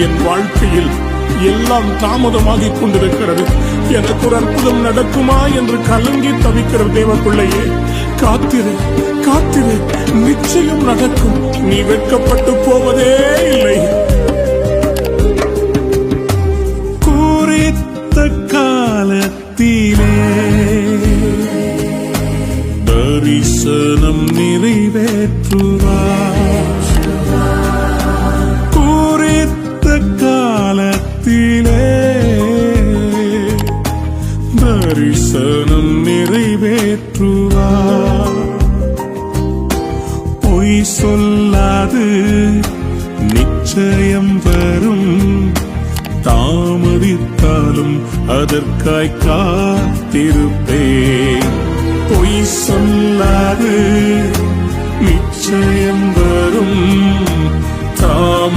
என் வாழ்க்கையில் எல்லாம் தாமதமாகிக் கொண்டிருக்கிறது, எனக்கு ஒரு அற்புதம் நடக்குமா என்று கலங்கி தவிக்கிற தேவ பிள்ளையே, காத்திரு காத்திரு, நிச்சயம் நடக்கும். நீ வெட்கப்பட்டு போவதே இல்லை. குறித்த காலத்திலே தரிசனம் நிறைவேற்றுவார். குறித்த காலத்திலே தரிசனம் நிறைவேற்றுவார். பொய் சொல்லாது நிச்சயம் வரும், தாமதித்தாலும் அதற்காய் காத்திருப்பேன். பொய் சொல்லாது நிச்சயம் வரும், தாம